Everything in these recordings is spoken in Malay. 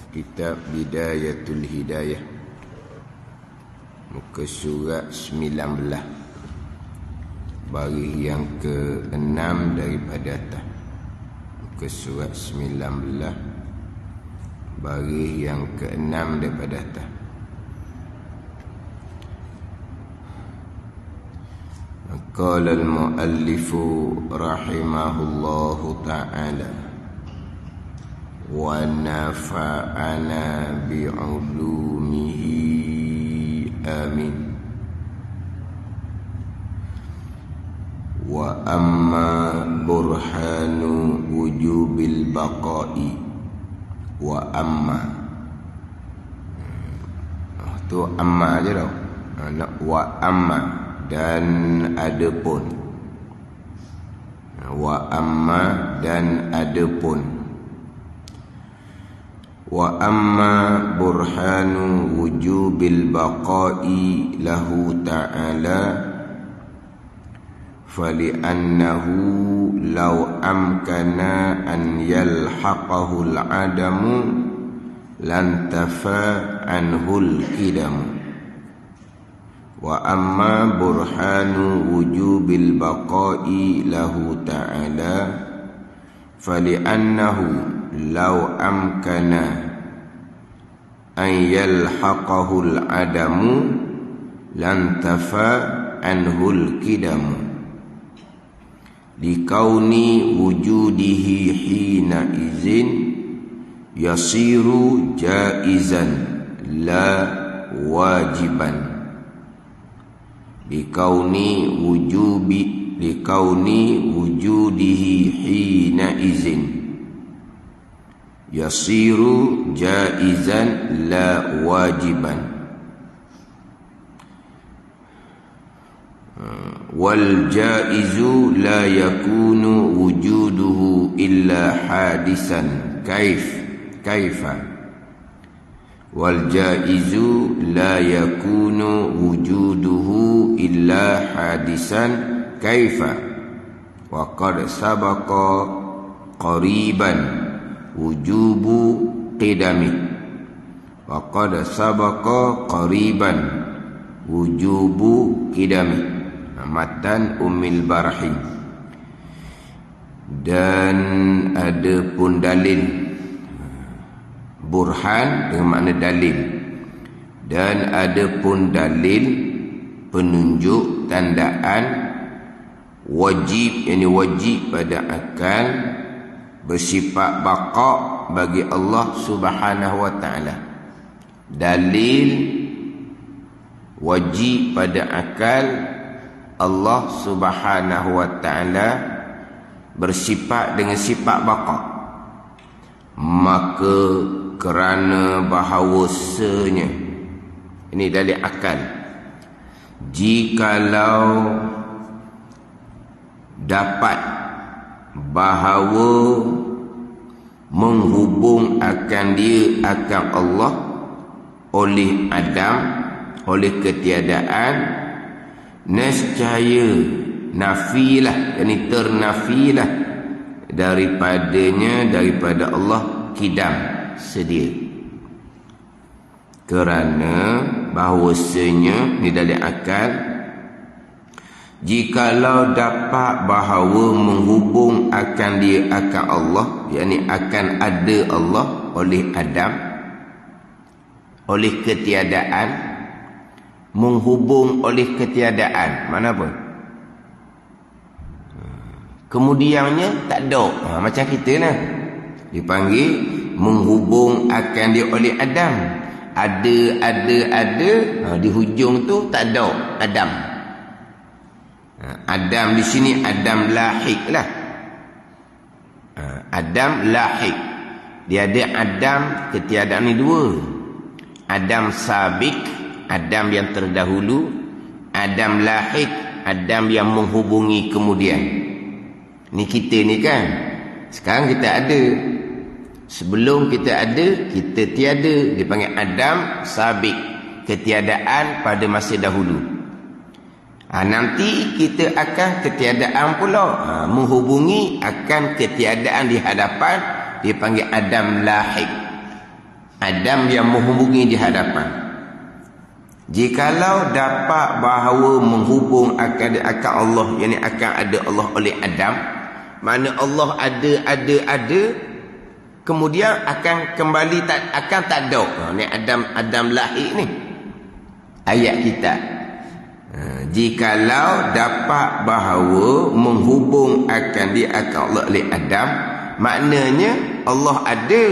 Kitab Bidayatul Hidayah, muka surat 19, baris yang ke-6 daripada atas. Muka surat 19, baris yang ke-6 daripada atas. Qala al-muallifu rahimahullahu ta'ala wa nafa'ana bi'ulumihi amin. Wa amma burhanu wujubil baqa'i wa amma, tu amma je tau. Wa amma, dan adapun. Wa amma, dan adapun. Wa amma burhanu wujubil baqa'i lahu ta'ala fali'annahu law amkana an yalhaqahu al-'adamu lantafa anhul qidamu. Wa amma burhanu wujubil baqa'i lahu ta'ala fali'annahu law amkana an yalhaqahu al-'adamu lantafa anhul qidamu likauni wujudihi hina izin yasiru jaizan la wajiban. Likauni wujudihi hina izin yasiru jaizan la wajiban. Wal jaizu la yakunu wujuduhu illa hadisan kaifa. Wal jaizu la yakunu wujuduhu illa hadisan kaifa. Wa qad sabaqa qariban wujubu qidami. Wa qad sabaqa qariban wujubu qidami. Matan Ummil Barahim. Dan ada pun dalil, burhan dengan makna dalil, dan ada pun dalil penunjuk tandaan wajib, yang wajib pada akal bersifat baqa bagi Allah Subhanahu wa ta'ala. Dalil wajib pada akal Allah Subhanahu wa ta'ala bersifat dengan sifat baqa. Maka kerana bahawasanya, ini dalil akal, jikalau dapat bahawa menghubung akan dia akan Allah oleh Adam, oleh ketiadaan, nescaya nafilah, yakni ternafilah daripada Allah kidam, sedia. Kerana bahawasanya, ni dalil akal, jikalau dapat bahawa menghubung akan dia akan Allah, yakni akan ada Allah oleh Adam, oleh ketiadaan. Menghubung oleh ketiadaan, mana apa? Kemudiannya tak ada. Macam kita nah, dipanggil menghubung akan dia oleh Adam. Ada. Di hujung tu tak ada Adam. Adam di sini Adam lahik lah. Adam lahik. Dia ada Adam, ketiadaan ni dua. Adam sabik, Adam yang terdahulu, Adam lahik, Adam yang menghubungi kemudian. Ni kita ni kan. Sekarang kita ada. Sebelum kita ada, kita tiada. Dipanggil Adam sabik, ketiadaan pada masa dahulu. Nanti kita akan ketiadaan pula, menghubungi akan ketiadaan di hadapan, dipanggil Adam lahik. Adam yang menghubungi di hadapan. Jikalau dapat bahawa menghubung akan Allah, yakni akan ada Allah oleh Adam, mana Allah ada, kemudian akan kembali akan tak ada. Ni Adam lahir ni. Ayat kita. Jikalau dapat bahawa menghubung akan Allah oleh Adam, maknanya Allah ada,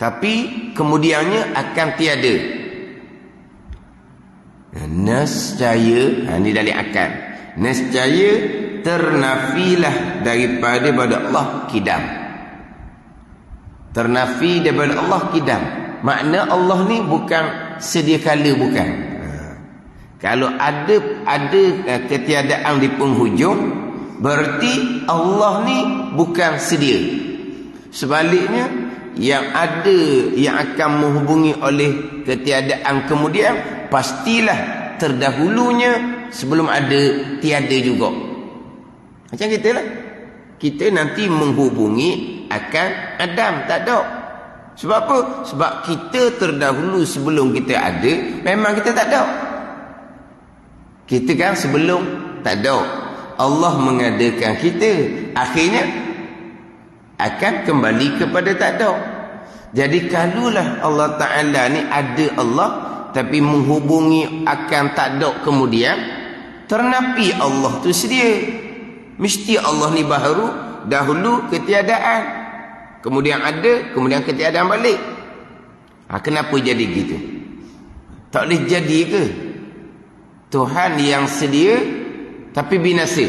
tapi kemudiannya akan tiada. Nescaya, ini dari akan. Nescaya ternafilah daripada Allah kidam. Ternafi daripada Allah kidam. Makna Allah ni bukan sedia kala, bukan. Kalau ada ketiadaan di penghujung, berarti Allah ni bukan sedia. Sebaliknya, yang ada yang akan menghubungi oleh ketiadaan kemudian, pastilah terdahulunya sebelum ada tiada juga. Macam kita lah. Kita nanti menghubungi akan Adam, tak ada. Sebab apa? Sebab kita terdahulu sebelum kita ada, memang kita tak ada. Kita kan sebelum tak ada. Allah mengadakan kita, akhirnya akan kembali kepada tak ada. Jadi kalaulah Allah Ta'ala ni ada Allah, tapi menghubungi akan tak ada kemudian, ternapi Allah tu sedia. Mesti Allah ni baharu, dahulu ketiadaan, kemudian ada, kemudian ketiadaan balik. Kenapa jadi gitu? Tak boleh jadi ke Tuhan yang sedia tapi binasa?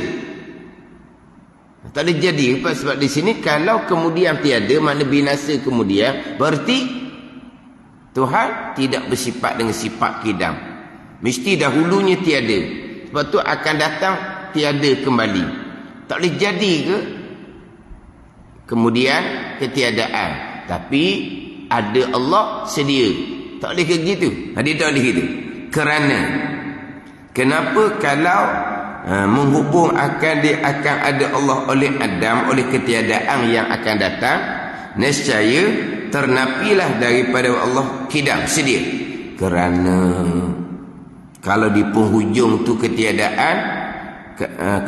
Tak boleh jadi. Sebab di sini kalau kemudian tiada, makna binasa kemudian, berarti Tuhan tidak bersifat dengan sifat kidam. Mesti dahulunya tiada. Sebab tu akan datang tiada kembali. Tak boleh jadi ke kemudian ketiadaan, tapi ada Allah sedia? Tak boleh ke gitu. Dia tak boleh gitu. Kenapa kalau menghubung akan ada Allah oleh Adam, oleh ketiadaan yang akan datang, nescaya ternapilah daripada Allah kidam, sedia. Kerana kalau di penghujung tu ketiadaan,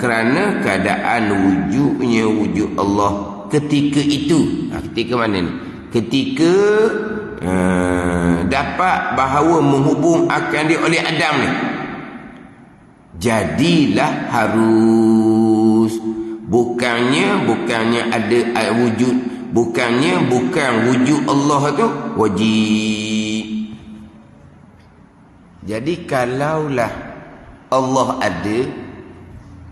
kerana keadaan wujudnya wujud Allah ketika itu. Ketika mana ni? Ketika dapat bahawa menghubung akan dia oleh Adam ni, jadilah harus. Bukannya ada wujud, bukan wujud Allah tu wajib. Jadi kalaulah Allah ada,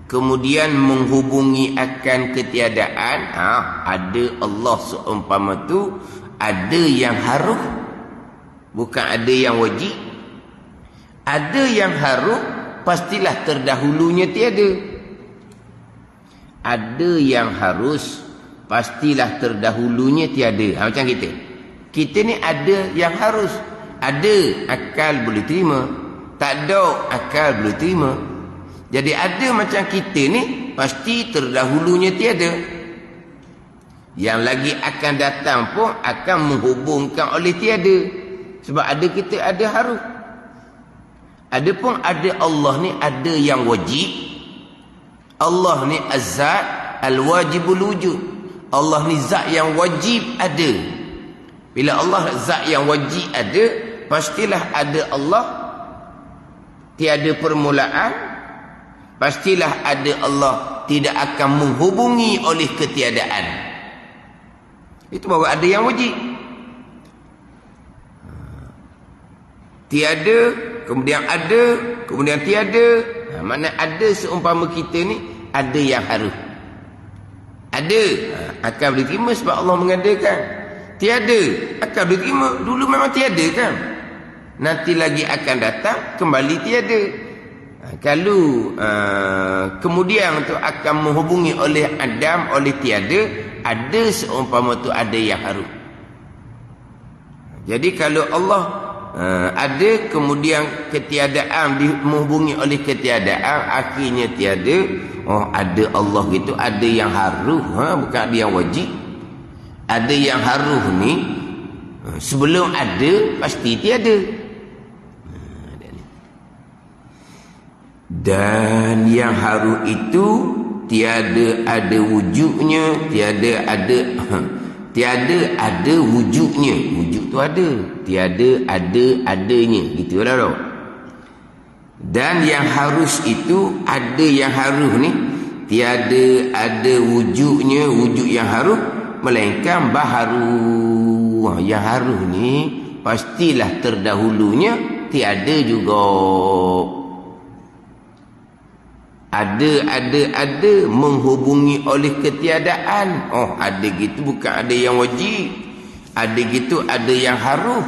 kemudian menghubungi akan ketiadaan, ada Allah seumpama tu, ada yang harus, bukan ada yang wajib. Ada yang harus, pastilah terdahulunya tiada. Ada yang harus, pastilah terdahulunya tiada. Macam kita ni ada yang harus. Ada akal boleh terima, tak ada akal boleh terima. Jadi ada macam kita ni, pasti terdahulunya tiada. Yang lagi akan datang pun akan menghubungkan oleh tiada. Sebab ada kita ada harus. Ada pun ada Allah ni ada yang wajib. Allah ni az-zat al-wajibul wujud. Allah ni zat yang wajib ada. Bila Allah zat yang wajib ada, pastilah ada Allah, tiada permulaan. Pastilah ada Allah, tidak akan menghubungi oleh ketiadaan. Itu baru ada yang wajib. Tiada, kemudian ada, kemudian tiada. Mana ada seumpama kita ni, ada yang harus. Ada, akan boleh terima sebab Allah mengadakan. Tiada, akan boleh terima. Dulu memang tiada kan. Nanti lagi akan datang, kembali tiada. Kalau kemudian tu akan menghubungi oleh Adam, oleh tiada, ada seumpama tu ada yang harus. Jadi kalau Allah ada, kemudian ketiadaan menghubungi oleh ketiadaan, akhirnya tiada. Ada Allah gitu, ada yang harus, bukan ada yang wajib. Ada yang harus ni Sebelum ada, pasti tiada. Dan yang haru itu tiada ada wujudnya, tiada ada wujudnya. Wujud tu ada, tiada ada adanya, gitulah tau. Dan yang harus itu, ada yang harus ni tiada ada wujudnya, wujud yang harus, melainkan baharu. Yang harus ni pastilah terdahulunya tiada juga. Ada menghubungi oleh ketiadaan. Oh, ada gitu bukan ada yang wajib. Ada gitu ada yang harus.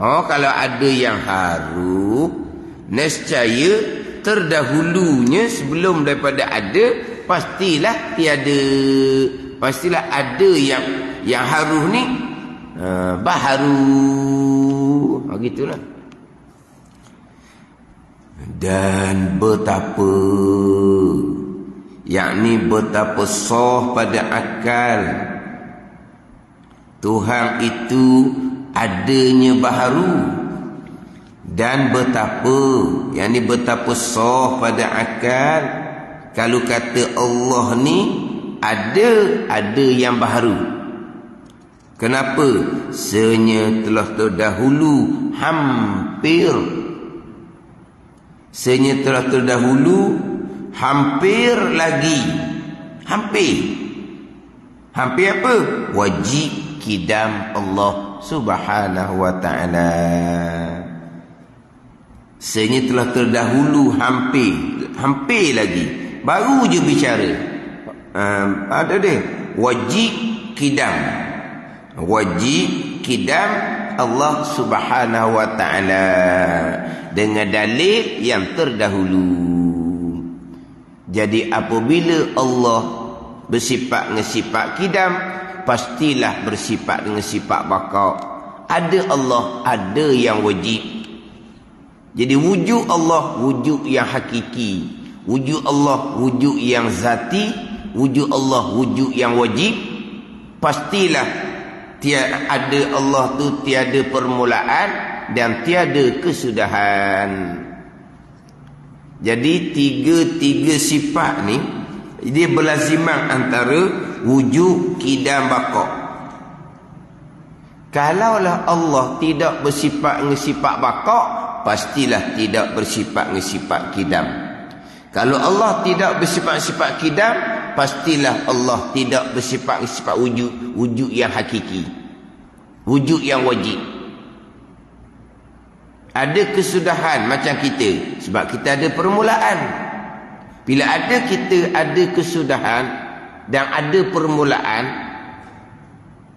Oh, kalau ada yang harus, nescaya terdahulunya sebelum daripada ada, pastilah tiada. Pastilah ada yang harus ni baharu. Gitulah. Dan betapa, yakni betapa sah pada akal Tuhan itu adanya baharu. Dan betapa, yakni betapa sah pada akal kalau kata Allah ni ada yang baharu. Kenapa? Senya telah terdahulu hampir. Senya telah terdahulu hampir lagi. Hampir apa? Wajib kidam Allah subhanahu wa ta'ala. Senya telah terdahulu hampir lagi. Baru je bicara. Ada dia. Wajib kidam. Wajib kidam Allah subhanahu wa ta'ala. Dengan dalil yang terdahulu. Jadi apabila Allah bersifat dengan sifat kidam, pastilah bersifat dengan sifat baqa. Ada Allah, ada yang wajib. Jadi wujud Allah, wujud yang hakiki. Wujud Allah, wujud yang zati. Wujud Allah, wujud yang wajib. Pastilah ada Allah tu tiada permulaan dan tiada kesudahan. Jadi tiga sifat ni dia berlaziman antara wujud, kidam, baqa. Kalaulah Allah tidak bersifat dengan sifat baqa, pastilah tidak bersifat dengan sifat kidam. Kalau Allah tidak bersifat sifat kidam, pastilah Allah tidak bersifat dengan sifat wujud, wujud yang hakiki, wujud yang wajib. Ada kesudahan macam kita, sebab kita ada permulaan. Bila kita ada kesudahan dan ada permulaan,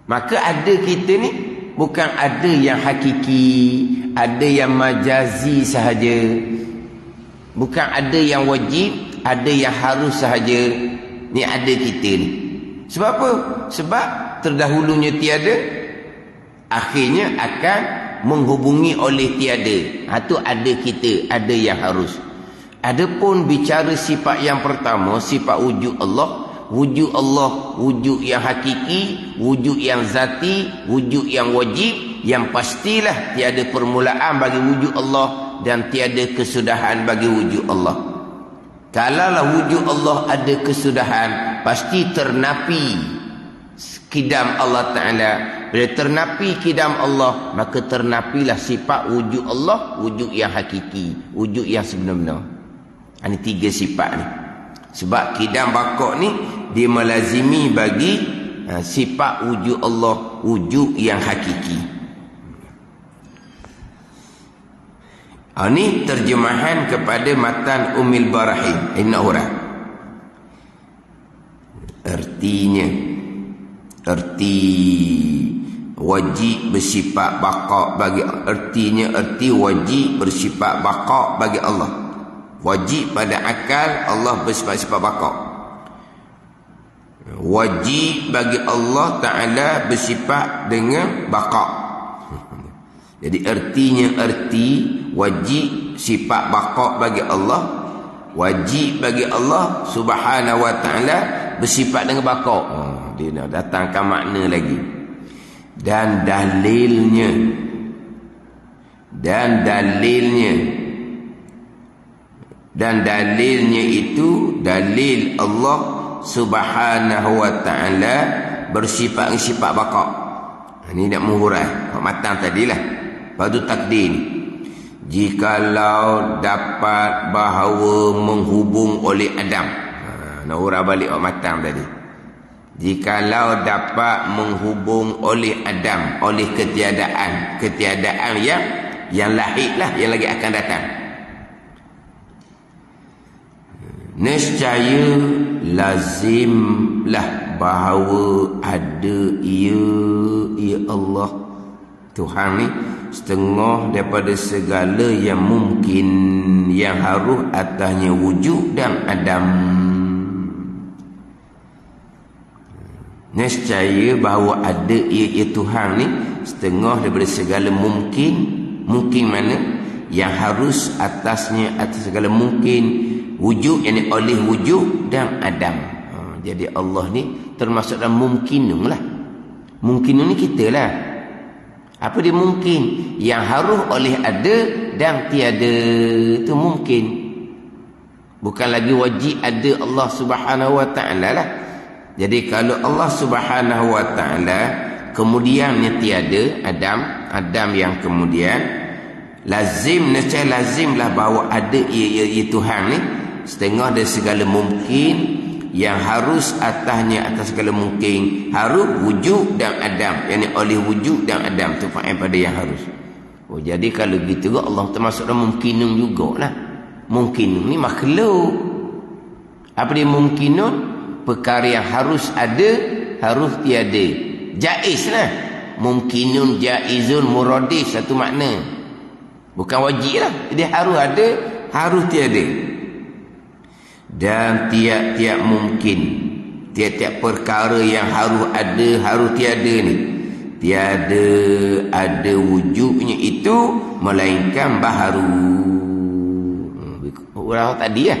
maka ada kita ni bukan ada yang hakiki, ada yang majazi sahaja. Bukan ada yang wajib, ada yang harus sahaja. Ni ada kita ni. Sebab apa? Sebab terdahulunya tiada, akhirnya akan menghubungi oleh tiada. Itu ada kita, ada yang harus. Adapun bicara sifat yang pertama, sifat wujud Allah, wujud yang hakiki, wujud yang zati, wujud yang wajib, yang pastilah tiada permulaan bagi wujud Allah dan tiada kesudahan bagi wujud Allah. Kalaulah wujud Allah ada kesudahan, pasti ternapi kidam Allah Ta'ala. Bila ternapi kidam Allah, maka ternapilah sifat wujud Allah, wujud yang hakiki, wujud yang sebenar-benar. Ini tiga sifat ni. Sebab kidam baqa ni dia melazimi bagi sifat wujud Allah, wujud yang hakiki. Ini terjemahan kepada matan Ummul Barahim Ibn Urah. Erti wajib bersifat baqa bagi, erti wajib bersifat baqa bagi Allah. Wajib pada akal Allah bersifat baqa. Wajib bagi Allah Ta'ala bersifat dengan baqa. Jadi erti wajib sifat baqa bagi Allah. Wajib bagi Allah Subhanahu wa ta'ala bersifat dengan baqa. Dia dah datangkan makna lagi. dan dalilnya itu dalil Allah Subhanahu wa ta'ala bersifat baqa. Ini nak menghurai matang tadilah. Pada takdir ni, jikalau dapat bahawa menghubung oleh Adam, nak hurai balik matang tadi. Jikalau dapat menghubung oleh Adam, oleh ketiadaan yang lahir lah, yang lagi akan datang, nescaya lazimlah bahawa ada ia Allah Tuhan ni setengah daripada segala yang mungkin, yang harus atasnya wujud dan adam. Nescaya bahawa ada ia Tuhan ni setengah daripada segala mungkin mana yang harus atas segala mungkin wujud, yakni oleh wujud dan adam. Jadi Allah ni termasuk dalam mungkinun lah. Mungkinun ni kita lah. Apa dia mungkin? Yang harus oleh ada dan tiada, itu mungkin. Bukan lagi wajib ada Allah Subhanahu wa ta'ala lah. Jadi kalau Allah Subhanahu wa ta'ala kemudiannya tiada, Adam yang kemudian, nescaya lazimlah bahawa ada ia Tuhan ni setengah dari segala mungkin yang harus atas segala mungkin, harus wujud dan adam, yakni oleh wujud dan adam tu fa'il pada yang harus. Jadi kalau gitu Allah termasuk dalam mungkinun jugalah. Mungkinun ni makhluk. Apa dia mungkinun? Perkara yang harus ada, harus tiada. Jaiz lah. Mungkinun, jaizun, muradif, satu makna. Bukan wajib lah. Dia harus ada, harus tiada. Dan tiap-tiap mungkin, tiap-tiap perkara yang harus ada, harus tiada ni, tiada ada wujudnya itu melainkan baharu. Orang tadi lah.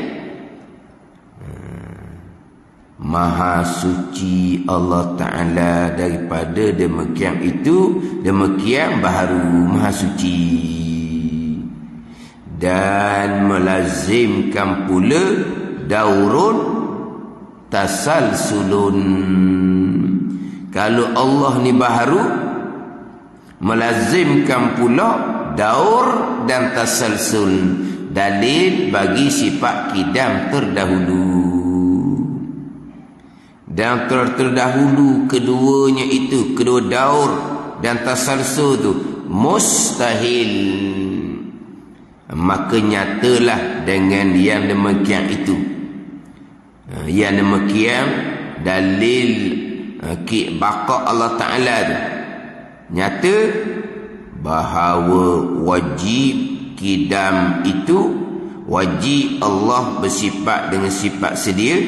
Maha suci Allah Ta'ala daripada demikian itu, demikian baharu, maha suci. Dan melazimkan pula daurun tasalsulun. Kalau Allah ni baharu, melazimkan pula daur dan tasalsul, dalil bagi sifat kidam terdahulu. Dan terdahulu keduanya itu, kedua daur dan tasalsul tu mustahil. Maka nyatalah dengan yang demikian itu, yang demikian dalil baqa Allah Ta'ala tu, nyata bahawa wajib kidam itu, wajib Allah bersifat dengan sifat sedia,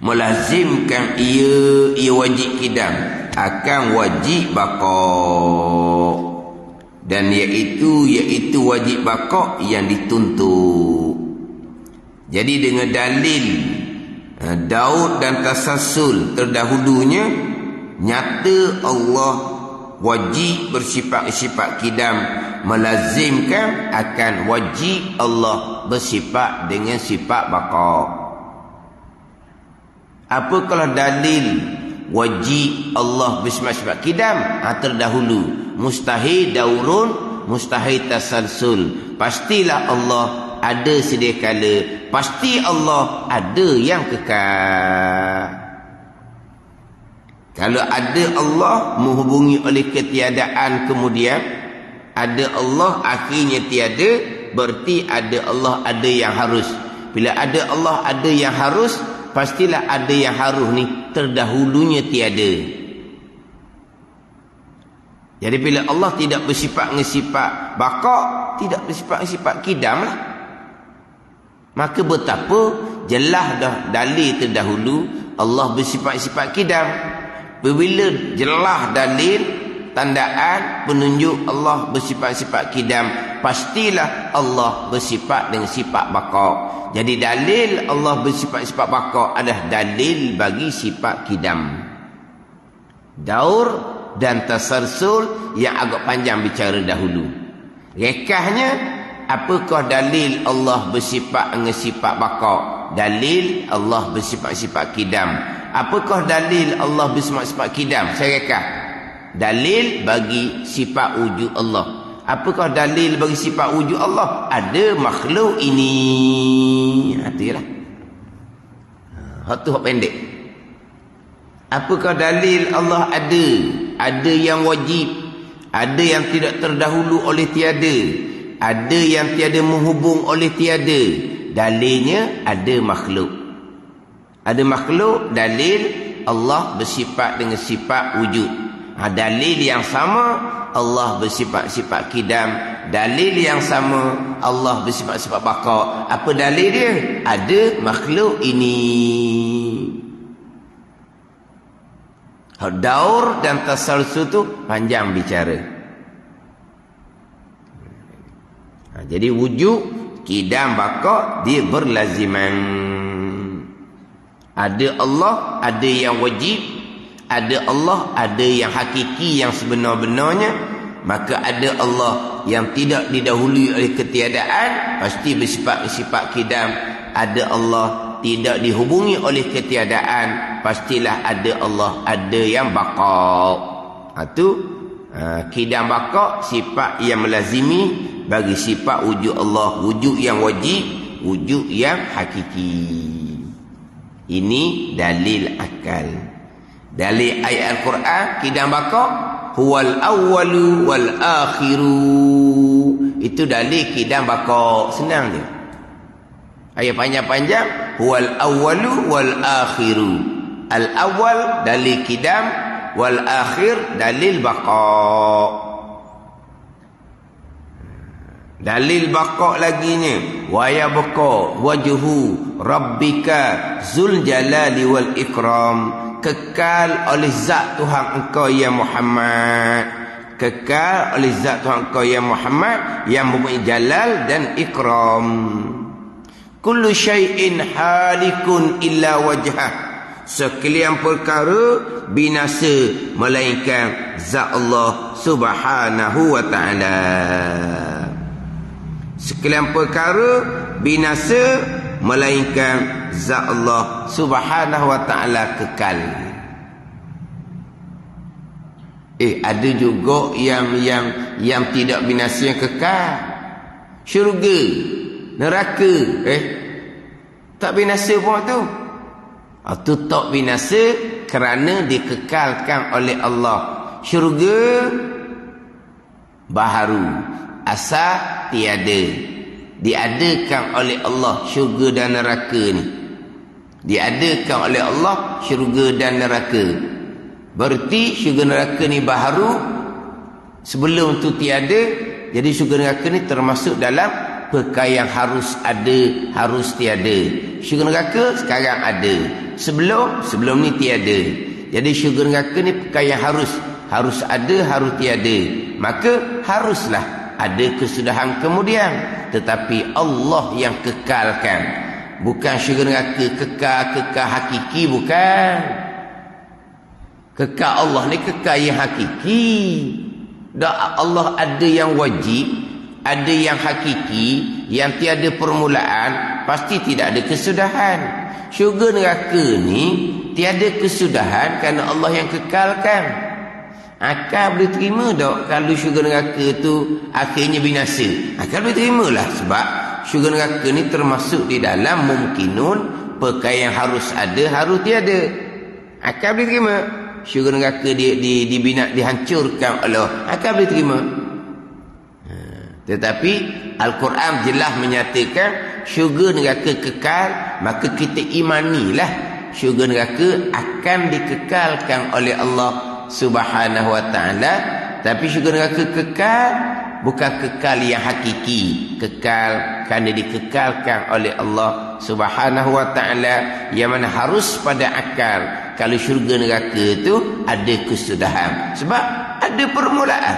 melazimkan ia wajib kidam akan wajib baqa, dan iaitu wajib baqa yang dituntut. Jadi dengan dalil daud dan tasalsul terdahulunya, nyata Allah wajib bersifat kidam, melazimkan akan wajib Allah bersifat dengan sifat baqa. Apa kalau dalil wajib Allah bersifat kidam terdahulu, mustahil daurun, mustahil tasalsul, pastilah Allah ada sedia kala, pasti Allah ada yang kekal. Kalau ada Allah menghubungi oleh ketiadaan, kemudian ada Allah akhirnya tiada, berarti ada Allah ada yang harus. Bila ada Allah ada yang harus, pastilah ada yang harus ni terdahulunya tiada. Jadi bila Allah tidak bersifat dengan sifat baqa, tidak bersifat dengan sifat kidam lah, maka betapa jelas dah dalil terdahulu Allah bersifat kidam. Bila jelas dalil tandaan penunjuk Allah bersifat kidam, pastilah Allah bersifat dengan sifat baqa. Jadi dalil Allah bersifat baqa adalah dalil bagi sifat kidam. Daur dan tasalsul yang agak panjang bicara dahulu. Rekahnya, apakah dalil Allah bersifat dengan sifat baqa? Dalil Allah bersifat-sifat kidam. Apakah dalil Allah bersifat-sifat kidam? Saya rekah. Dalil bagi sifat wujud Allah. Apakah dalil bagi sifat wujud Allah? Ada makhluk ini. Itulah. Hak tu hak pendek. Apakah dalil Allah ada? Ada yang wajib, ada yang tidak terdahulu oleh tiada, ada yang tiada menghubung oleh tiada. Dalilnya ada makhluk. Ada makhluk, dalil Allah bersifat dengan sifat wujud. Dalil yang sama, Allah bersifat-sifat kidam. Dalil yang sama, Allah bersifat-sifat baqa. Apa dalil dia? Ada makhluk ini. Daur dan tasalsul tu panjang bicara. Jadi wujud, kidam, baqa, dia berlaziman. Ada Allah, ada yang wajib, ada Allah, ada yang hakiki yang sebenar-benarnya. Maka ada Allah yang tidak didahului oleh ketiadaan, pasti bersifat kidam. Ada Allah tidak dihubungi oleh ketiadaan, pastilah ada Allah, ada yang baqa. Itu kidam baqa, sifat yang melazimi bagi sifat wujud Allah, wujud yang wajib, wujud yang hakiki. Ini dalil akal. Dalil ayat Al-Quran, kidam baqa, huwal awwalu wal akhiru. Itu dalil kidam baqa. Senang je. Ayat panjang-panjang, huwal awwalu wal akhiru. Al awwal dalil kidam, wal akhir dalil baqa. Dalil baqa laginya, wa yabqa wajhu rabbika zul jalali wal ikram. Kekal oleh zat Tuhan engkau ya Muhammad. Kekal oleh zat Tuhan engkau ya Muhammad yang mempunyai jalal dan ikram. Kullu syai'in halikun illa wajhah. Sekalian perkara binasa melainkan zat Allah Subhanahu wa taala. Sekalian perkara binasa melainkan zat Allah Subhanahu wa taala kekal. Ada juga yang tidak binasa yang kekal. Syurga, neraka, tak binasa pun tu. Itu tak binasa kerana dikekalkan oleh Allah. Syurga baharu, asal tiada, diadakan oleh Allah syurga dan neraka ni. Diadakan oleh Allah syurga dan neraka. Berarti syurga neraka ni baharu, sebelum tu tiada. Jadi syurga neraka ni termasuk dalam perkara yang harus ada, harus tiada. Syurga neraka sekarang ada, sebelum ni tiada. Jadi syurga neraka ni perkara yang harus ada, harus tiada. Maka haruslah ada kesudahan kemudian. Tetapi Allah yang kekalkan. Bukan syurga neraka kekal hakiki, bukan. Kekal Allah ni kekal yang hakiki. Allah ada yang wajib, ada yang hakiki, yang tiada permulaan, pasti tidak ada kesudahan. Syurga neraka ni tiada kesudahan kerana Allah yang kekalkan. Akal boleh terima tak kalau syurga neraka tu akhirnya binasa? Akal boleh terimalah, sebab syurga neraka ni termasuk di dalam mungkinun, perkara yang harus ada, harus tiada. Akal boleh terima syurga neraka dihancurkan oleh Allah. Akal boleh terima. Tetapi Al-Quran jelas menyatakan syurga neraka kekal, maka kita imanilah syurga neraka akan dikekalkan oleh Allah Subhanahu wa ta'ala. Tapi syurga neraka kekal, bukan kekal yang hakiki. Kekal kerana dikekalkan oleh Allah Subhanahu wa ta'ala, yang mana harus pada akal kalau syurga neraka tu ada kesudahan. Sebab ada permulaan,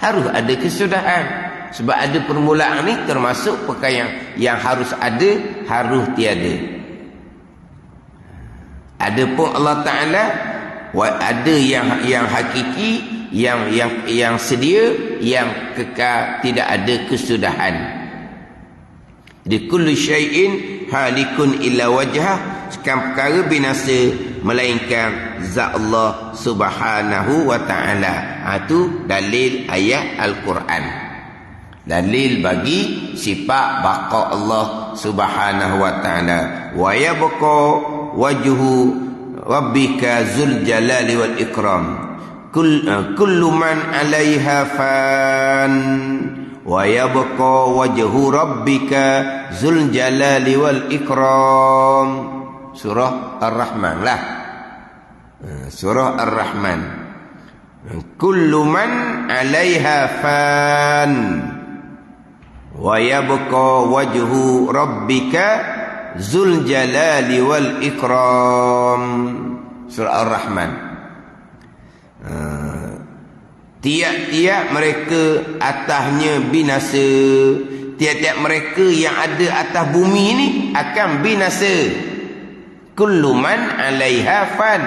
harus ada kesudahan. Sebab ada permulaan ni termasuk perkara yang harus ada, harus tiada. Adapun Allah Ta'ala ada yang hakiki, yang sedia, yang kekal, tidak ada kesudahan. Di kullu syai'in halikun illa wajhah, segala perkara binasa melainkan zat Allah Subhanahu wa taala. Itu dalil ayat Al-Quran, dalil bagi sifat baqa Allah Subhanahu wa taala. Wa yabqa wajhu rabbika dzul jalali wal ikram, kullu man 'alaiha fan wa yabqa wajhu rabbika dzul jalali wal ikram. Surah Ar-Rahman lah. Surah Ar-Rahman. Kullu man 'alaiha fan wa yabqa wajhu rabbika dzul jalali wal ikram. Surah Ar-Rahman. Tiap-tiap mereka atasnya binasa. Tiap-tiap mereka yang ada atas bumi ini akan binasa. Kullu man 'alaiha fan.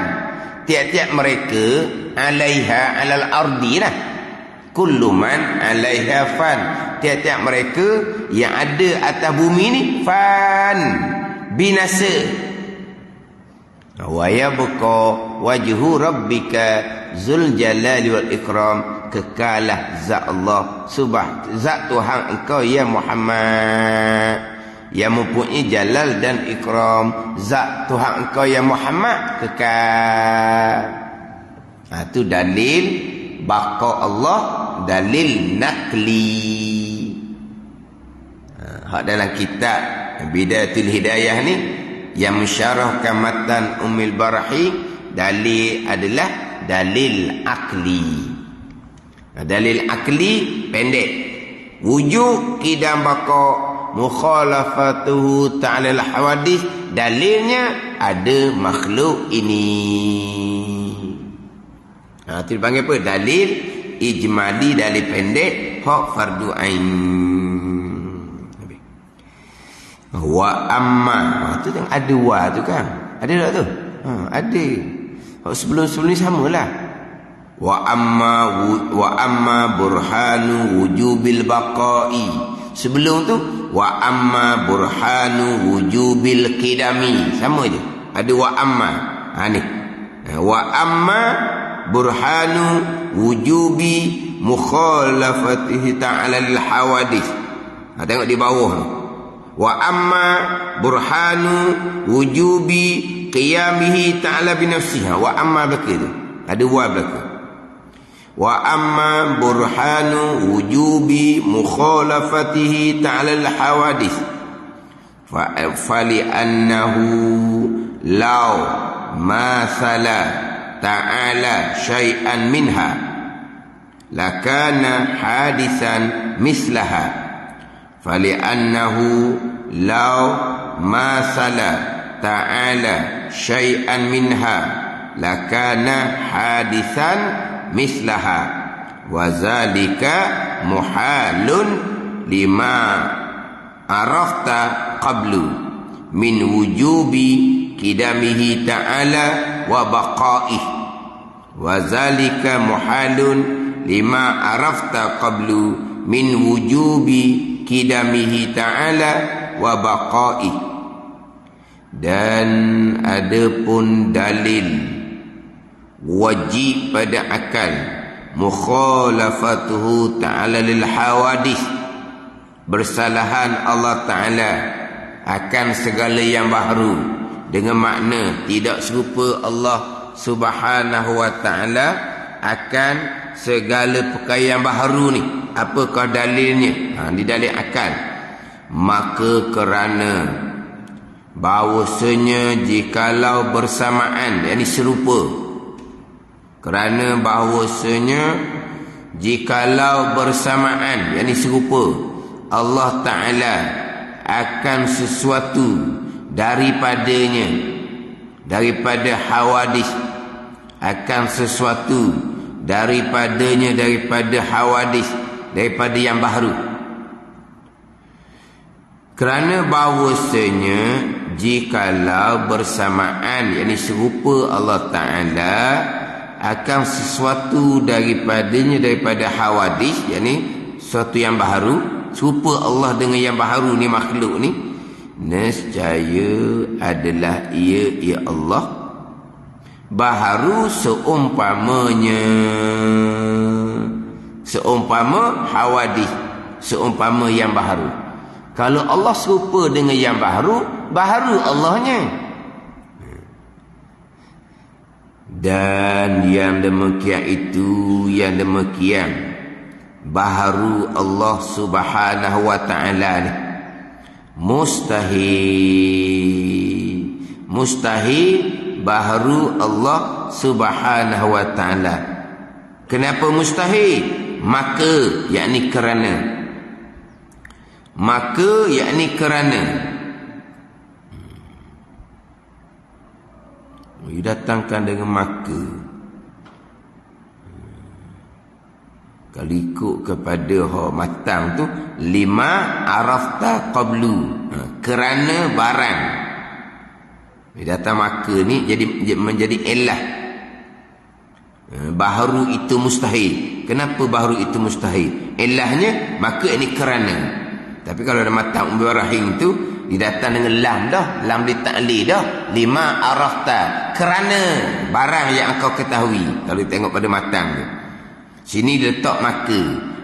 Tiap-tiap mereka 'alaiha 'alal ardi lah. Kullu man 'alaiha fan. Tiap-tiap mereka yang ada atas bumi ni fan, binasa. Wa yabqa wajhu rabbika dzul jalali wal ikram, kekalah zat Allah zat Tuhan engkau ya Muhammad, yang mempunyai jalal dan ikram. Zat Tuhan engkau ya Muhammad kekal. Itu dalil baqa Allah, dalil nakli. Hak dalam kitab Bidayatul Hidayah ni yang mensyarahkan matan Ummul Barahi, dalil adalah dalil akli. Dalil akli pendek. Wujud kidam baqa mukhalafatuhu ta'ala al-hawadith, dalilnya ada makhluk ini. Itu dipanggil apa? Dalil ijmali, dalil pendek, hak fardu ain. Wa amma, tu yang ada wa tu kan? Ada tak tu? Ada. Sebelum-sebelum ni samalah. Wa amma burhanu wujubil baqai. Sebelum tu wa amma burhanu wujubil qidami. Sama je. Ada wa amma. Ni. Wa amma burhanu wujubi mukhalafatihi ta'ala al-hawadith. Tengok di bawah ni. Wa amma burhanu wujubi qiyamihi ta'ala binafsiha. Wa amma belaka tu. Ada wa belaka. Wa amma burhanu wujubi mukhalafatihi ta'ala al-hawadith. Fali annahu law mathala ta'ala syai'an minha lakana hadisan mislaha. فلأنه لو مثل تعالى شيئا منها لكان حادثا مثلها وذلك محال لما عرفت قبل من وجوب قدمه تعالى وبقائه وذلك محال لما عرفت قبل من وجوب qidamihi ta'ala wa baqa'i. Dan adapun dalil wajib pada akal mukhalafatuhu ta'ala lil hawadith, bersalahan Allah Ta'ala akan segala yang baharu, dengan makna tidak serupa Allah Subhanahu wa Ta'ala akan segala perkara yang baharu ni. Apakah dalilnya? Di dalil akal. Maka kerana bahawasanya jikalau bersamaan, yakni serupa, kerana bahawasanya jikalau bersamaan, yakni serupa, Allah Ta'ala akan sesuatu daripadanya, daripada hawadis, akan sesuatu daripadanya, daripada hawadis, daripada yang baharu. Kerana bahawasanya jikalau bersamaan, yakni serupa Allah Ta'ala akan sesuatu daripada hawadis, yakni sesuatu yang baharu, serupa Allah dengan yang baharu ni, makhluk ni, nescaya adalah ia, ya Allah, baharu seumpama hawadis, seumpama yang baharu. Kalau Allah serupa dengan yang baharu, baharu Allahnya. Dan yang demikian itu, yang demikian baharu Allah Subhanahu wa ta'ala ni mustahil baharu Allah Subhanahu wa ta'ala. Kenapa mustahil? Maka yakni kerana datangkan dengan maka. Kalau ikut kepada matang tu, lima arafta qablu, kerana barang. Datang maka ni menjadi ilah. Baharu itu mustahil. Kenapa baharu itu mustahil? Ilahnya maka ini kerana. Tapi kalau ada matang Ummul Rahim tu, didatang dengan lam dah, lam di ta'lil dah, lima arafta, kerana barang yang engkau ketahui. Kalau tengok pada matang tu, sini dia letak maka,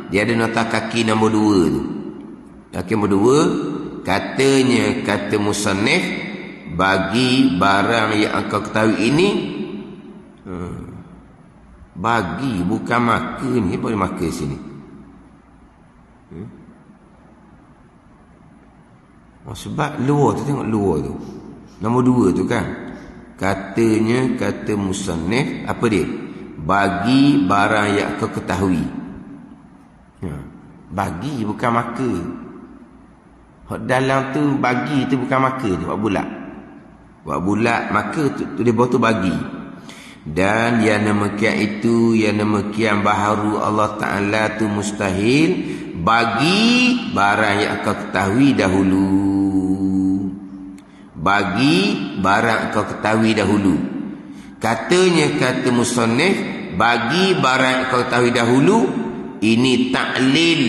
dia ada nota kaki nombor 2 tu. Kaki nombor 2, katanya, kata musannif, bagi barang yang engkau ketahui ini, bagi bukan maka ni, boleh maka sini. Sebab luar tu, tengok luar tu, nombor 2 tu kan, katanya, kata musannif, apa dia? Bagi barang yang kau ketahui. Bagi bukan maka. Dalam tu bagi tu bukan maka tu, buat bulat maka tu dia buat tu bagi. Dan yang demikian itu, yang demikian baharu Allah Ta'ala tu mustahil bagi barang yang kau ketahui dahulu. Bagi barang kau ketahui dahulu. Katanya, kata musannif, bagi barang kau ketahui dahulu, ini ta'lil,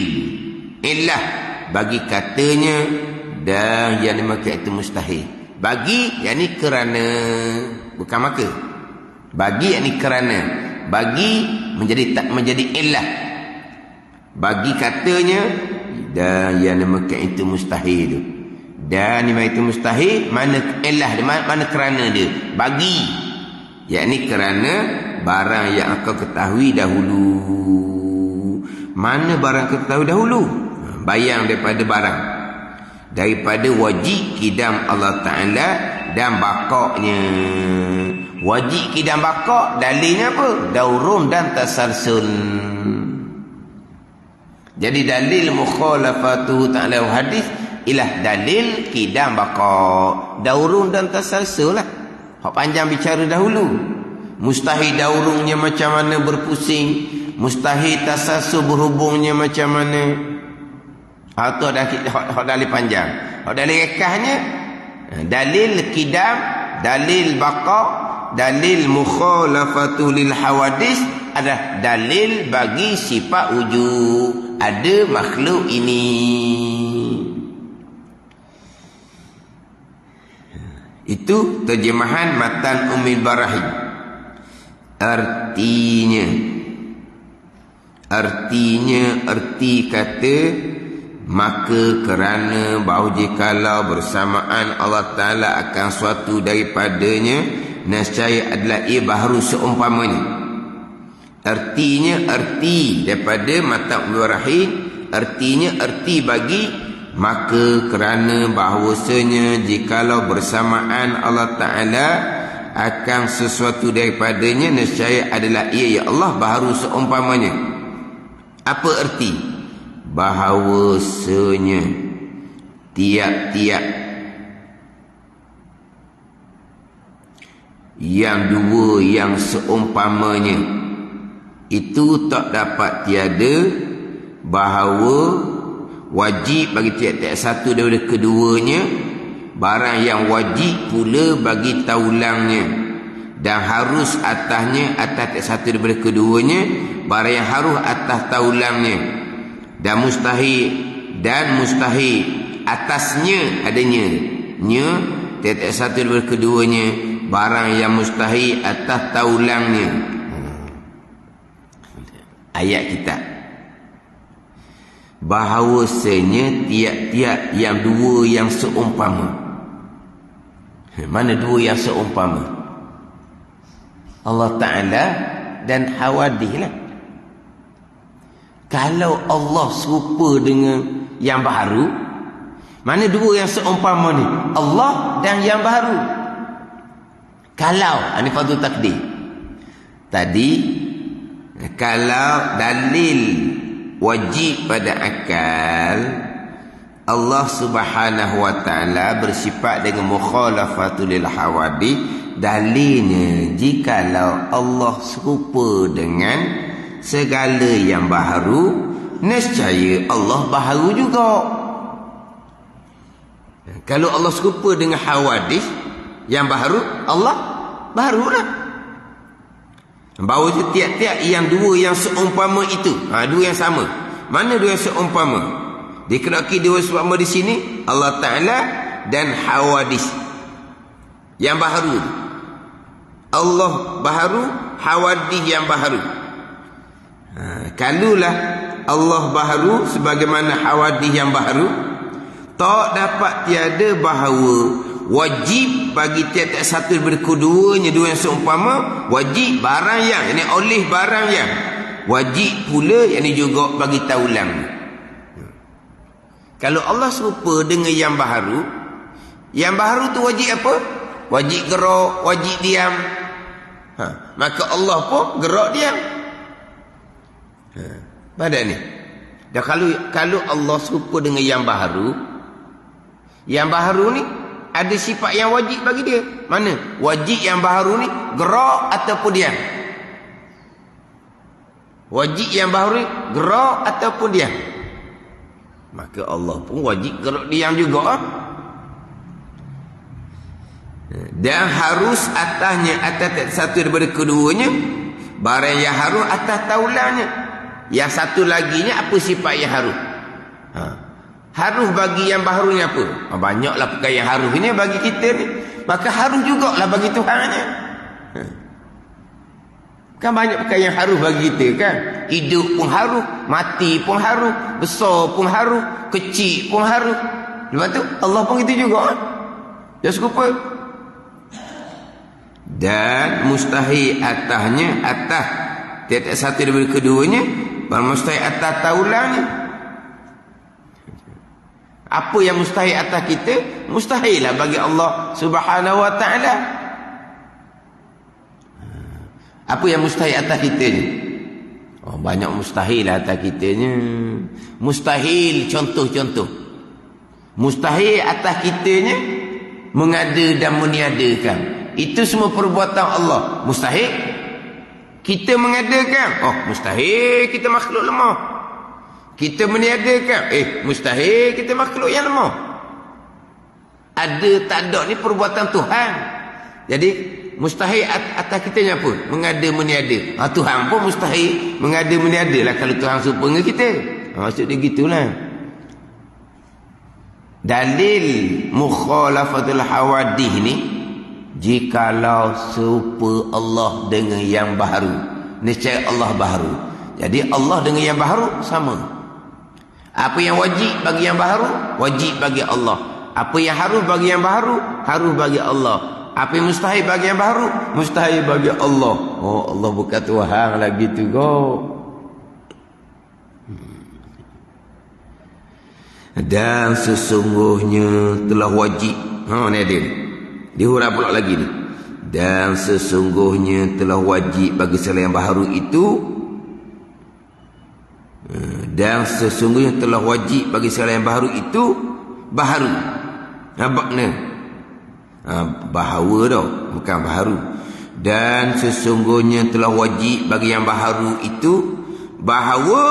illah bagi katanya, dan yang demikian itu mustahil. Bagi yakni kerana, bukan maka. Bagi yakni kerana, bagi menjadi illah bagi katanya, dan yang demikian itu mustahil. Dan yang itu mustahil, mana illah dia, mana kerana dia? Bagi yakni kerana barang yang engkau ketahui dahulu. Mana barang kau ketahui dahulu? Bayang daripada barang, daripada wajib kidam Allah Ta'ala dan bakoknya. Wajib kidam bakok, dalilnya apa? Daurun dan tasalsul. Jadi dalil mukhalafatuhu ta'ala hadis ialah dalil kidam bakok, daurun dan tasalsul lah. Hak panjang bicara dahulu. Mustahil daurungnya macam mana berpusing, mustahil tasalsul berhubungnya macam mana. Atau hak dalil panjang. Hak dalil rekahnya, dalil kidam, dalil bakok, dalil mukhalafatu lil hawadis adalah dalil bagi sifat wujud. Ada makhluk ini. Itu terjemahan matan Ummul Barahim. Arti kata maka kerana bahawa jikalau bersamaan Allah Ta'ala akan suatu daripadanya, nescaya adalah ia baharu seumpamanya. Artinya, arti daripada mata Ummul Rahim, artinya arti bagi maka kerana bahawasanya jikalau bersamaan Allah Ta'ala akan sesuatu daripadanya, nescaya adalah ia, ya Allah, baharu seumpamanya. Apa arti? Bahawasanya tiap-tiap yang dua yang seumpamanya itu tak dapat tiada, bahawa wajib bagi tiap-tiap satu daripada keduanya, barang yang wajib pula bagi taulangnya, dan harus atasnya atas satu daripada keduanya barang yang harus atas taulangnya dan mustahil atasnya adanya tiap satu daripada keduanya barang yang mustahil atas taulangnya. Ayat kita bahawasanya tiap-tiap yang dua yang seumpama. Mana dua yang seumpama? Allah Ta'ala dan hawadih lah. Kalau Allah serupa dengan yang baharu, mana dua yang seumpama ni? Allah dan yang baharu. Kalau, ini fadul takdir. Tadi, kalau dalil wajib pada akal, Allah Subhanahu wa Ta'ala bersifat dengan mukhalafatul lil hawadih. Dalilnya, jikalau Allah serupa dengan segala yang baharu, nescaya Allah baharu juga. Kalau Allah serupa dengan hawadis yang baharu, Allah baharulah. Bahawa setiap-tiap yang dua yang seumpama itu, dua yang sama. Mana dua yang seumpama? Dikenaki dua seumpama di sini Allah Ta'ala dan hawadis yang baharu. Allah baharu, hawadis yang baharu. Kalulah Allah baharu sebagaimana hawadis yang baharu, tak dapat tiada bahawa wajib bagi tiap-tiap satu daripada keduanya dua yang seumpama, wajib barang yang, ini oleh barang yang wajib pula, yang ini juga bagi taulang. Kalau Allah serupa dengan yang baharu tu wajib apa? Wajib gerak, wajib diam. Maka Allah pun gerak diam. Pada ni. Dan kalau Allah serupa dengan yang baharu ni ada sifat yang wajib bagi dia. Mana? Wajib yang baharu ni gerak ataupun diam. Wajib yang baharu ni gerak ataupun diam. Maka Allah pun wajib gerak diam juga. Dan harus atasnya atas satu daripada keduanya barang yang harus atas taulangnya. Yang satu laginya apa sifat yang harus? Harus bagi yang baharu ni apa? Banyaklah perkara yang harus ini bagi kita ni. Maka harus jugalah bagi Tuhannya. Kan banyak perkara yang harus bagi kita kan. Hidup pun harus, mati pun harus, besar pun harus, kecil pun harus. Lepas tu Allah pun itu juga. Dia serupa. Dan mustahil atasnya, atas tiap-tiap satu daripada keduanya, mustahil atas taulangnya. Apa yang mustahil atas kita, mustahil lah bagi Allah Subhanahu wa Ta'ala. Apa yang mustahil atas kita ni? Banyak mustahil atas kita ni. Mustahil, contoh-contoh. Mustahil atas kita ni mengada dan meniadakan. Itu semua perbuatan Allah. Mustahil kita mengadakan. Mustahil kita makhluk lemah. Kita meniadakan. Mustahil kita makhluk yang lemah. Ada tak ada ni perbuatan Tuhan. Jadi mustahil atas kita ni apa? Mengada meniada. Tuhan pun mustahil mengada meniada lah kalau Tuhan serupa dengan kita. Maksud dia gitulah. Dalil mukhalafatul hawadih ni, jikalau serupa Allah dengan yang baharu, niscaya Allah baharu. Jadi Allah dengan yang baharu sama. Apa yang wajib bagi yang baharu, wajib bagi Allah. Apa yang harus bagi yang baharu, harus bagi Allah. Apa yang mustahil bagi yang baharu, mustahil bagi Allah. Allah bukan Tuhan lagi tu kau. Dan sesungguhnya telah wajib. Ni ada ni. Dihurap pula lagi ni. Dan sesungguhnya telah wajib bagi selain yang baharu itu. Dan sesungguhnya telah wajib bagi selain yang baharu itu baharu. Nampak ni? Bahawa dah, bukan baharu. Dan sesungguhnya telah wajib bagi yang baharu itu bahawa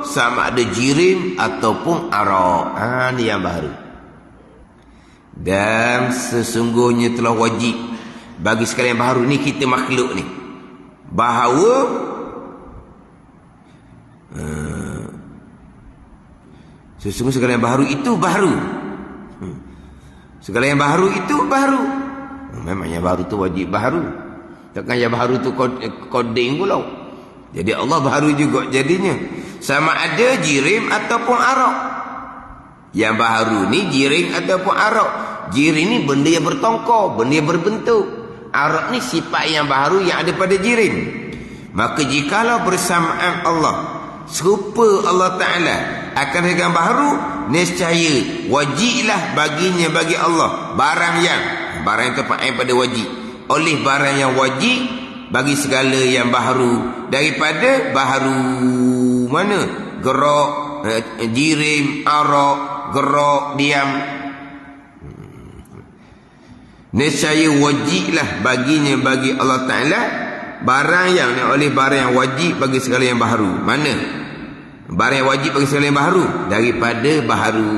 sama ada jirim ataupun arak. Ni yang baharu. Dan sesungguhnya telah wajib bagi sekalian baharu ni kita makhluk ni, bahawa sesungguhnya segala yang baharu itu baharu. Segala yang baharu itu baharu. Memangnya baharu tu wajib baharu. Takkan yang baharu tu koding pula. Jadi Allah baharu juga jadinya. Sama ada jirim ataupun arak. Yang baharu ni jirim ataupun arak. Jirim ni benda yang bertongkar, benda yang berbentuk. Arak ni sifat yang baharu yang ada pada jirim. Maka jikalau bersamaan Allah, serupa Allah Ta'ala akan dengan baharu, nescaya wajiblah baginya, bagi Allah, barang yang terpakai pada wajib, oleh barang yang wajib bagi segala yang baharu, daripada baharu mana? Gerak, jirim, arak, gerak, diam. Nescaya wajiblah baginya, bagi Allah Ta'ala, barang yang oleh barang yang wajib bagi segala yang baharu. Mana? Barang yang wajib bagi segala yang baharu, daripada baharu.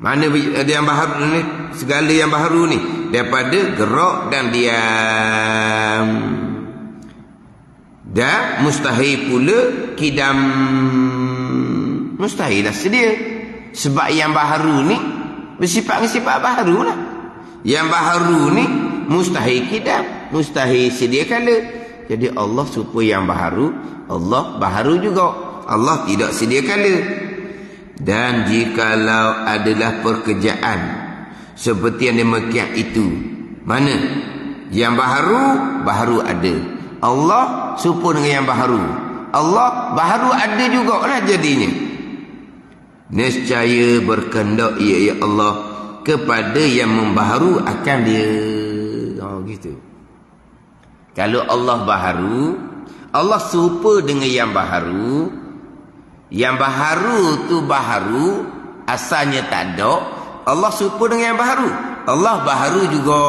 Mana ada yang baharu ni? Segala yang baharu ni daripada gerak dan diam. Dan mustahil pula kidam. Mustahil lah sedia. Sebab yang baharu ni bersifat dengan sifat baharu lah. Yang baharu ni mustahil kidam, mustahil sedia kala. Jadi Allah serupa yang baharu, Allah baharu juga, Allah tidak sedia kala. Dan jikalau adalah pekerjaan seperti yang demikian itu, mana? Yang baharu, baharu ada. Allah serupa dengan yang baharu, Allah baharu ada juga lah jadinya. Nescaya berkehendak ia Allah kepada yang membaharu akan dia. Gitu. Kalau Allah baharu, Allah serupa dengan yang baharu. Yang baharu tu baharu, asalnya tak ada. Allah serupa dengan yang baharu, Allah baharu juga.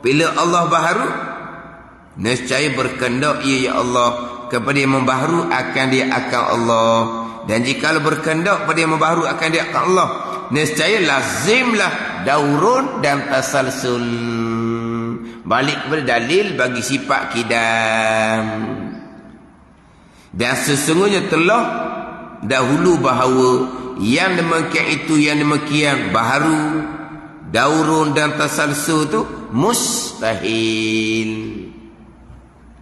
Bila Allah baharu, nescaya berkehendak ia Allah kepada yang membaharu akan dia akan Allah. Dan jikalau berkehendak pada yang membaharu akan dia akan Allah, nescaya lazimlah daurun dan tasalsul. Balik kepada dalil bagi sifat kidam. Dan sesungguhnya telah dahulu bahawa yang demikian itu, yang demikian baharu, daurun dan tasalsul tu mustahil.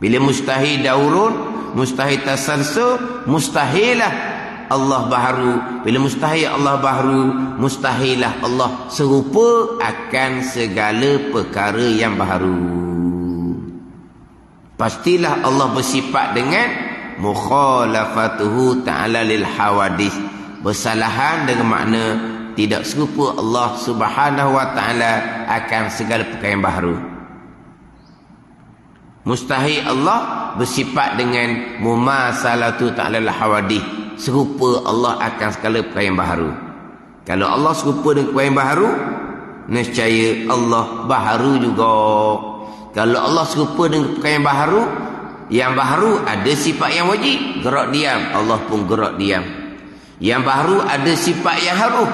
Bila mustahil daurun, mustahil tasalsul, mustahilah Allah baharu. Bila mustahil Allah baharu, mustahilah Allah serupa akan segala perkara yang baharu. Pastilah Allah bersifat dengan mukhalafatuhu ta'ala lil hawadis, bersalahan dengan makna tidak serupa Allah Subhanahu wa ta'ala akan segala perkara yang baharu. Mustahil Allah bersifat dengan mumasalatu ta'ala lil hawadis, serupa Allah akan segala perkara yang baharu. Kalau Allah serupa dengan perkara yang baharu, nescaya Allah baharu juga. Kalau Allah serupa dengan perkara yang baharu ada sifat yang wajib, gerak diam, Allah pun gerak diam. Yang baharu ada sifat yang haruh,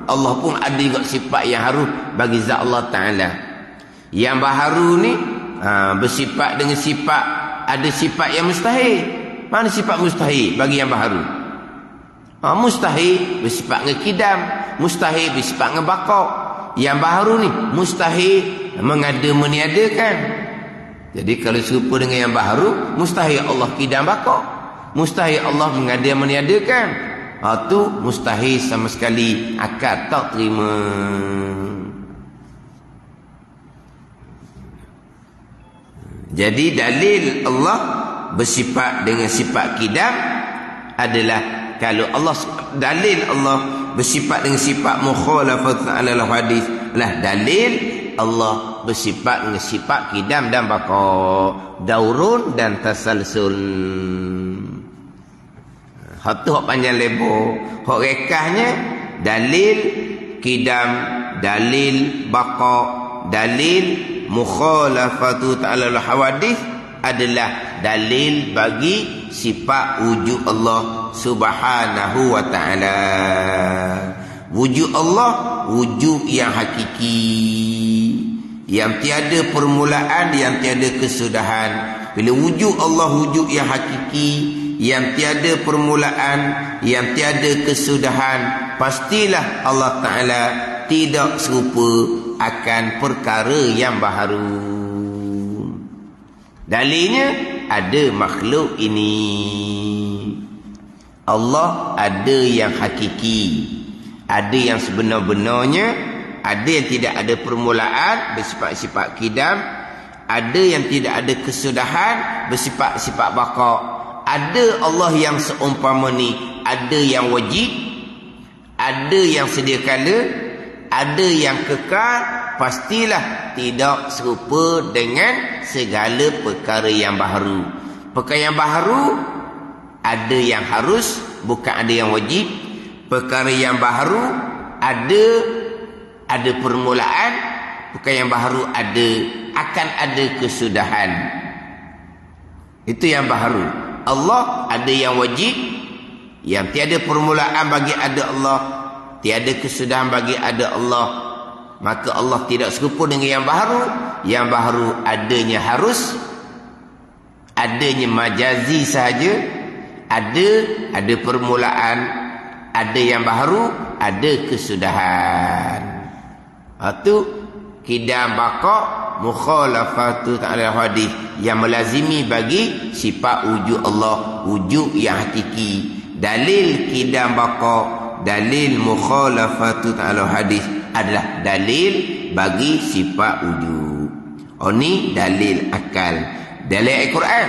Allah pun ada juga sifat yang haruh bagi zat Allah Ta'ala. Yang baharu ni bersifat dengan sifat, ada sifat yang mustahil. Mana sifat mustahil bagi yang baharu? Mustahil bersifat dengan kidam, mustahil bersifat dengan baqa. Yang baharu ni mustahil mengada meniadakan. Jadi kalau serupa dengan yang baharu, mustahil Allah kidam baqa, mustahil Allah mengada meniadakan. Itu mustahil sama sekali, akal tak terima. Jadi dalil Allah bersifat dengan sifat kidam adalah, kalau Allah, dalil Allah bersifat dengan sifat mukhalafat alal hadis, lah dalil Allah bersifat dengan sifat kidam dan baqa, daurun dan tasalsul. Hak tu hak panjang lebar. Hak rekahnya dalil kidam, dalil baqa, dalil mukhalafatu ta'ala al-hawadith adalah dalil bagi sifat wujud Allah Subhanahu wa ta'ala. Wujud Allah wujud yang hakiki. yang tiada permulaan, yang tiada kesudahan. Bila wujud Allah wujud yang hakiki, yang tiada permulaan, yang tiada kesudahan, pastilah Allah Ta'ala tidak serupa akan perkara yang baharu. Dalilnya ada makhluk ini. Allah ada yang hakiki, ada yang sebenar-benarnya, ada yang tidak ada permulaan bersifat-sifat kidam, ada yang tidak ada kesudahan bersifat-sifat baqa. Ada Allah yang seumpama ni, ada yang wajib, ada yang sedia kala, ada yang kekal, pastilah tidak serupa dengan segala perkara yang baharu. Perkara yang baharu ada yang harus, bukan ada yang wajib. Perkara yang baharu ada permulaan. Perkara yang baharu akan ada kesudahan. Itu yang baharu. Allah ada yang wajib, yang tiada permulaan bagi ada Allah, tiada kesudahan bagi ada Allah. Maka Allah tidak serupa dengan yang baharu. Yang baharu adanya harus, adanya majazi sahaja, ada permulaan, ada yang baharu, ada kesudahan. Itu kidam baqa mukhalafatu ta'ala hadis, yang melazimi bagi sifat wujud Allah, wujud yang hakiki. Dalil kidam baqa, dalil mukhalafatu ta'ala hadis adalah dalil bagi sifat wujud. Ini dalil akal. Dalil Al-Quran,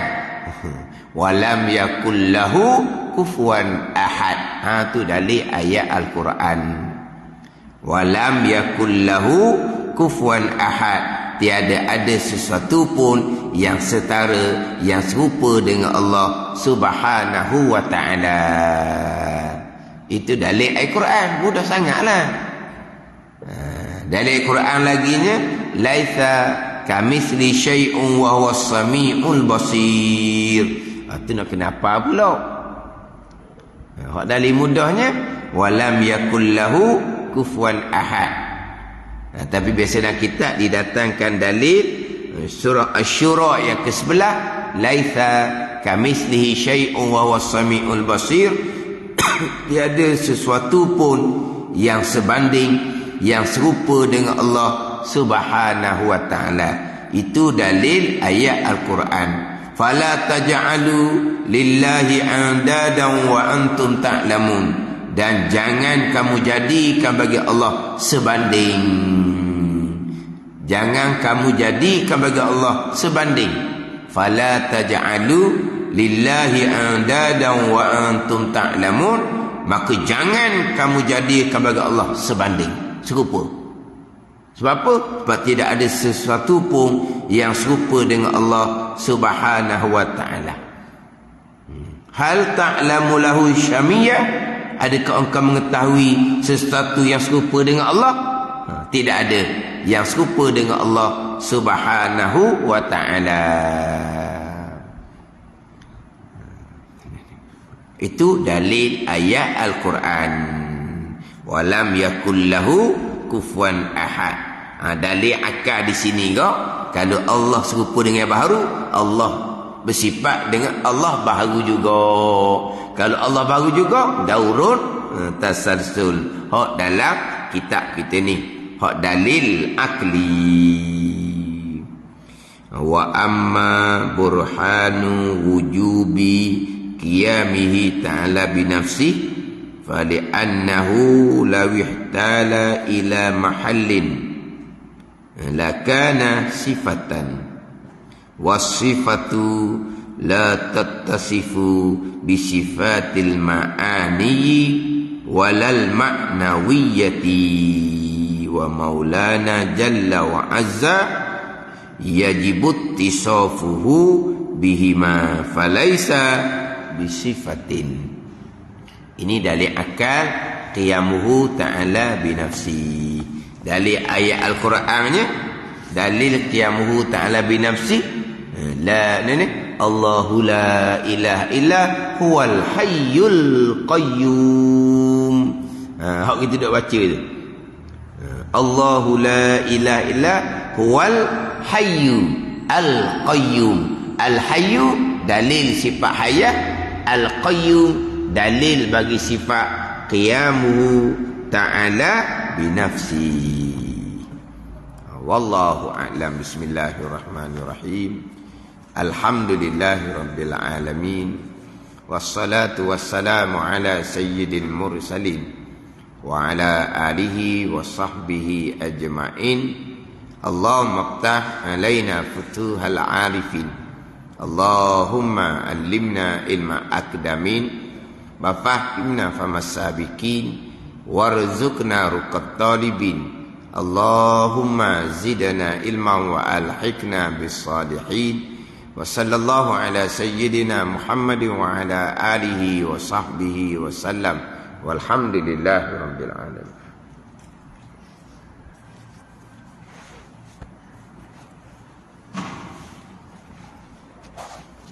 walam yakul lahu kufuwan ahad. Tu dalil ayat Al-Quran. Walam yakul lahu kufuwan ahad. Tiada ada sesuatu pun yang setara, yang serupa dengan Allah Subhanahu wa ta'ala. Itu dalil Al-Quran. Mudah sangatlah. Dalil Al-Quran laginya, laisa kamitsli syai'un wa huwas samiul basir. Itu nak kenapa pula? Hak dalil mudahnya, walam yakul lahu kufuwan ahad. Tapi biasa dalam kitab didatangkan dalil surah Asy-Syura yang ke-11, laisa kamitslihi syai'un wa huwas samiul basir. Tiada sesuatu pun yang sebanding, yang serupa dengan Allah Subhanahu wa ta'ala. Itu dalil ayat Al-Quran. Fala taj'alu lillahi andadan wa antum ta'lamun. Dan jangan kamu jadikan bagi Allah sebanding. Jangan kamu jadikan bagi Allah sebanding. Fala taj'alu lillahi andadan wa antum ta'lamun. Maka jangan kamu jadikan bagi Allah sebanding, serupa. Sebab apa? Sebab tidak ada sesuatu pun yang serupa dengan Allah Subhanahu wa ta'ala. Hal ta'lamu lahu syamiyah? Adakah engkau mengetahui sesuatu yang serupa dengan Allah? Tidak ada yang serupa dengan Allah Subhanahu wa ta'ala. Itu dalil ayat Al-Quran. Walam yakul lahu kufuwan ahad. Dalil akal di sini kok, kalau Allah serupa dengan yang baharu, Allah bersifat dengan Allah baharu juga. Kalau Allah baharu juga, daurun tasalsul. Hak dalam kitab kita ni, hak dalil akli. Wa amma burhanu wujubi qiyamihi ta'ala binafsihi fali'annahu law ihtala ila mahallin lakana sifatan wasifatu la tattasifu bisifatil ma'ani walal ma'nawiyyati wa maulana jalla wa azza yajibu ittisafuhu bihima falaisa bisifatin. Ini dalil akal qiyamuhu ta'ala binafsi. Dalil ayat Al-Qurannya, dalil qiyamuhu ta'ala binafsi. La ni Allahu la ilaha illa huwal hayyul qayyum. Hak kita duk baca tu. Allahu la ilaha illa huwal hayyu al-qayyum. Al-hayyu dalil sifat hayat, al-qayyum dalil bagi sifat qiyamuhu ta'ala binafsi. Wallahu a'lam. Bismillahirrahmanirrahim. Alhamdulillahi rabbil alamin. Wassalatu wassalamu ala sayyidil mursalin wa ala alihi wa sahbihi ajma'in. Allahumma ftah alaina futuhal arifin. Allahumma allimna ilma akdamin wa fahimna famas sabiqin warzuqna ruqat talibin. Allahumma zidna ilman wa alhiqna bis salihin. Wa sallallahu ala sayyidina Muhammadin wa ala alihi wa sahbihi wa sallam. Walhamdulillahi rabbil alamin.